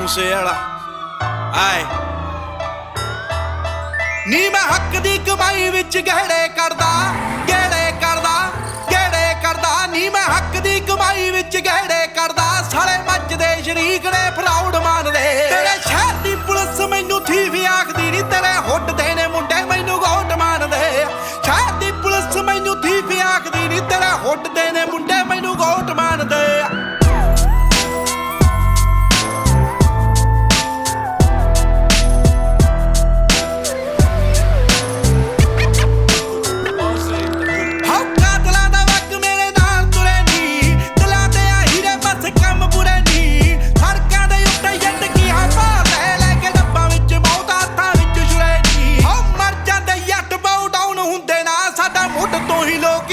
ਮੂਸੇ ਵਾਲਾ ਆਏ ਨੀ ਮੈਂ ਹੱਕ ਦੀ ਕਮਾਈ ਵਿੱਚ ਗਹਿੜੇ ਕਰਦਾ ਨੀ ਮੈਂ ਹੱਕ ਦੀ ਕਮਾਈ ਵਿੱਚ ਗਹਿੜੇ ਕਰਦਾ ਸਾਲੇ ਮੱਚਦੇ ਸ਼ਰੀਕ ਨੇ ਫਰਾਉਡ ਮੰਨਦੇ ਤੇਰੇ ਸ਼ਹਿਰ ਦੀ ਪੁਲਿਸ ਮੈਨੂੰ ਥੀਵ ਆਖਦੀ ਨੀ ਤੇਰੇ ਹੁੱਟਦੇ ਨੇ ਮੁੰਡੇ ਮੈਨੂੰ ਗੋਟ ਮੰਨਦੇ ਸ਼ਹਿਰ ਦੀ ਪੁਲਿਸ ਮੈਨੂੰ ਥੀਵ ਆਖਦੀ ਨੀ ਤੇਰੇ ਹੁੱਟਦੇ ਨੇ ਮੁੰਡੇ ਮੈਨੂੰ ਗੋਟ ਮੰਨਦੇ ਲੋਕ